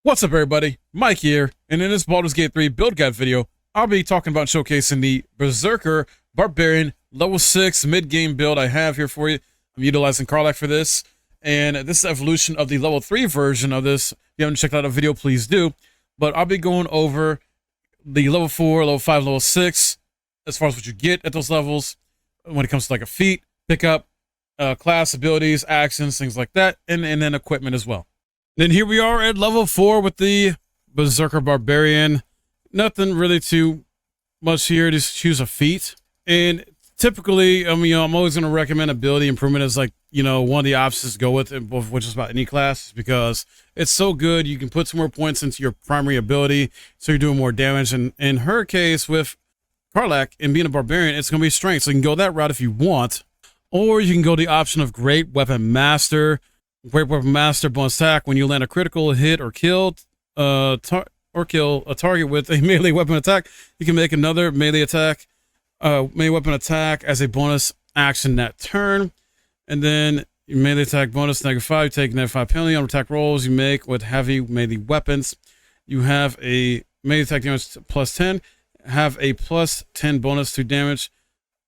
What's up, everybody? Mike here, and in this Baldur's Gate 3 build guide video, I'll be talking about showcasing the Berserker Barbarian level 6 mid-game build I have here for you. I'm utilizing Karlach for this, and this is evolution of the level 3 version of this. If you haven't checked out a video, please do. But I'll be going over the level 4, level 5, level 6, as far as what you get at those levels, when it comes to like a feat, pickup, class, abilities, actions, things like that, and then equipment as well. Then here we are at level 4 with the Berserker Barbarian. Nothing really too much here, just choose a feat. And typically, I'm always going to recommend ability improvement as like, one of the options to go with, which is about any class, because it's so good. You can put some more points into your primary ability, so you're doing more damage. And in her case, with Karlach and being a Barbarian, it's going to be strength. So you can go that route if you want, or you can go the option of Great Weapon Master. Great Weapon Master bonus attack when you land a critical hit or kill a target with a melee weapon attack. You can make another melee weapon attack as a bonus action that turn, and then your melee attack bonus -5. You take -5 penalty on attack rolls you make with heavy melee weapons. You have a melee attack damage +10. Have a +10 bonus to damage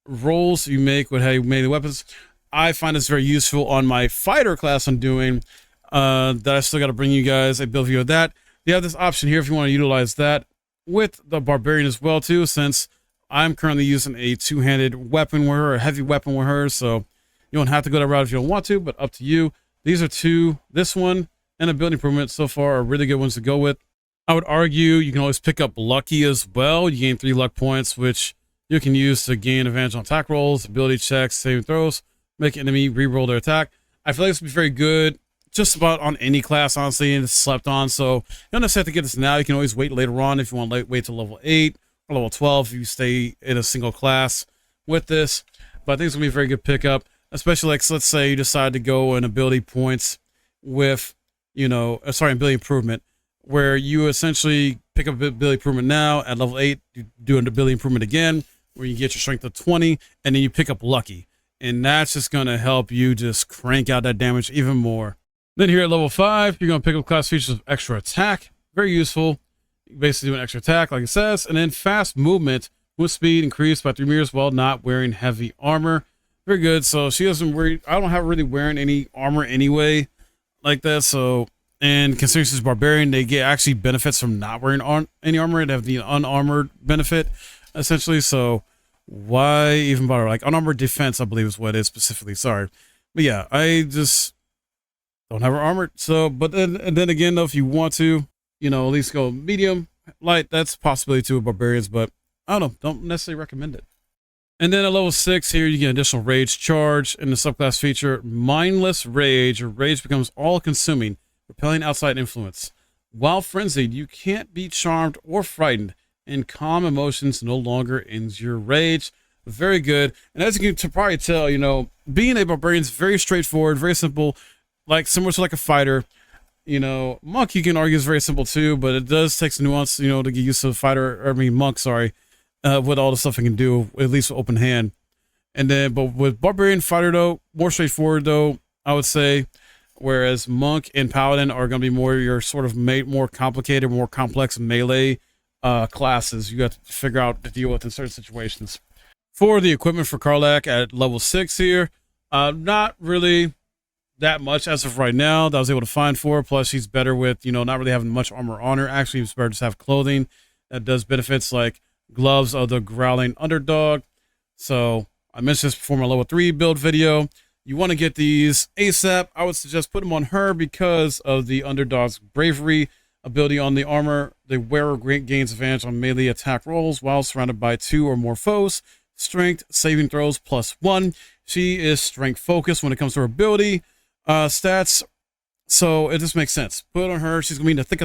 rolls you make with heavy melee weapons. I find this very useful on my fighter class I'm doing, that I still got to bring you guys a build video of that. You have this option here if you want to utilize that with the Barbarian as well too, since I'm currently using a two-handed weapon with her, a heavy weapon with her, so you don't have to go that route if you don't want to, but up to you. These are two, this one and a building improvement so far are really good ones to go with. I would argue you can always pick up Lucky as well. You gain 3 luck points, which you can use to gain advantage on attack rolls, ability checks, saving throws, make enemy re-roll their attack. I feel like this would be very good just about on any class, honestly, and it's slept on. So you don't necessarily have to get this now. You can always wait later on if you want to wait till level 8 or level 12 if you stay in a single class with this. But I think it's going to be a very good pickup, especially like, so let's say you decide to go in ability points with, ability improvement, where you essentially pick up ability improvement now at level 8, you do an ability improvement again, where you get your strength to 20, and then you pick up Lucky. And that's just going to help you just crank out that damage even more. Then here at level 5, you're going to pick up class features of extra attack. Very useful. You basically do an extra attack, like it says. And then fast movement with speed increased by 3 meters while not wearing heavy armor. Very good. So she doesn't worry. I don't have really wearing any armor anyway like that. So, and considering she's Barbarian, they get actually benefits from not wearing any armor. They have the unarmored benefit, essentially. So, why even bother? Like unarmored defense, I believe is what it is specifically. Sorry, but yeah, I just don't have her armored. So, but then again, though, if you want to, at least go medium, light, that's a possibility too with Barbarians. But I don't know, don't necessarily recommend it. And then at level 6 here, you get additional rage charge in the subclass feature, mindless rage. Your rage becomes all-consuming, repelling outside influence. While frenzied, you can't be charmed or frightened, and calm emotions no longer ends your rage. Very good. And as you can probably tell, being a Barbarian is very straightforward, very simple, like similar to like a fighter. Monk, you can argue, is very simple too, but it does take some nuance, to get used to a fighter, monk, sorry, with all the stuff it can do, at least with open hand. And then, but with Barbarian fighter though, more straightforward though, I would say, whereas monk and paladin are going to be more your sort of more complicated, more complex melee classes you got to figure out to deal with in certain situations. For the equipment for Karlach at level 6 here, not really that much as of right now that I was able to find for her. Plus she's better with, not really having much armor on her. Actually, it's better to have clothing that does benefits like gloves of the growling underdog. So I mentioned this before my level 3 build video. You want to get these ASAP. I would suggest put them on her because of the underdog's bravery ability on the armor. The wearer gains advantage on melee attack rolls while surrounded by 2 or more foes. Strength saving throws +1. She is strength focused when it comes to her ability stats, so it just makes sense. Put it on her. She's gonna be in the thick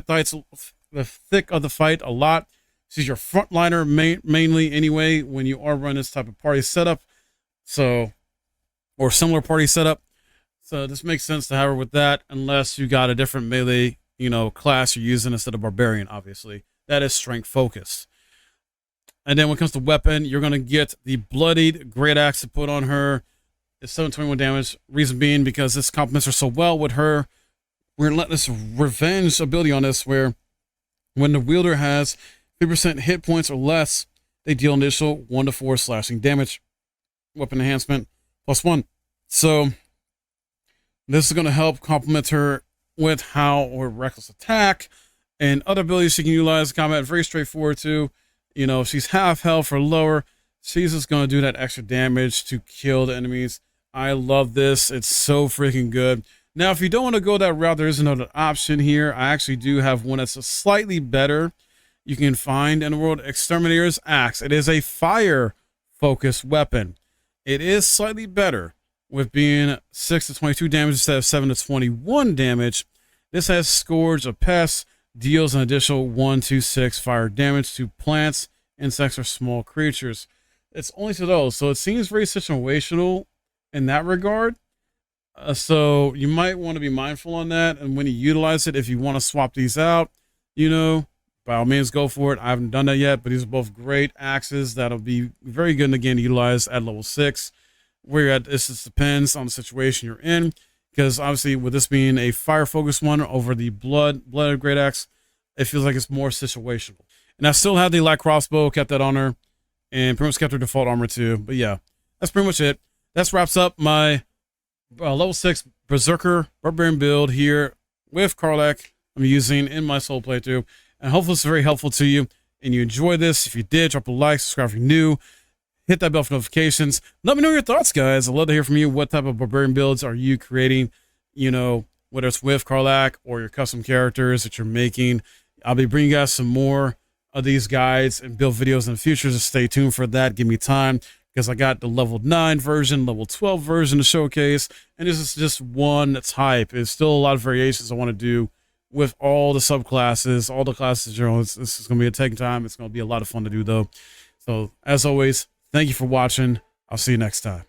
of the fight a lot. She's your frontliner mainly anyway when you are running this type of party setup, or similar party setup. So this makes sense to have her with that, unless you got a different melee class you're using instead of Barbarian, obviously. That is strength focused. And then when it comes to weapon, you're going to get the bloodied great axe to put on her. It's 721 damage. Reason being because this complements her so well with her relentless revenge ability on this, where when the wielder has 50% hit points or less, they deal initial 1 to 4 slashing damage. Weapon enhancement +1. So this is going to help complement her with Howl or Reckless Attack and other abilities she can utilize in combat. Very straightforward too. You know, if she's half health or lower, she's just going to do that extra damage to kill the enemies. I love this. It's so freaking good. Now, if you don't want to go that route, there is another option here. I actually do have one that's a slightly better. You can find in the world, Exterminator's Axe. It is a fire-focused weapon. It is slightly better with being 6 to 22 damage instead of 7 to 21 damage. This has Scourge of Pests, deals an additional 1 to 6 fire damage to plants, insects, or small creatures. It's only to those, so it seems very situational in that regard. So you might want to be mindful on that, and when you utilize it, if you want to swap these out, you know, by all means go for it. I haven't done that yet, but these are both great axes that'll be very good again to utilize at level 6. Where you're at, this just depends on the situation you're in, because obviously with this being a fire focused one over the blood great axe, it feels like it's more situational. And I still have the light crossbow, kept that on her, and pretty much kept her default armor too. But yeah, that's pretty much it. That wraps up my level 6 Berserker Barbarian build here with Karlach I'm using in my solo playthrough. And hopefully it's very helpful to you and you enjoy this. If you did, drop a like, subscribe if you're new, hit that bell for notifications. Let me know your thoughts, guys. I'd love to hear from you. What type of Barbarian builds are you creating? You know, whether it's with Karlach or your custom characters that you're making. I'll be bringing you guys some more of these guides and build videos in the future, so stay tuned for that. Give me time, because I got the level 9 version, level 12 version to showcase, and this is just one that's hype. There's still a lot of variations I want to do with all the subclasses, all the classes. You know, this is going to be a taking time. It's going to be a lot of fun to do, though. So, as always, thank you for watching. I'll see you next time.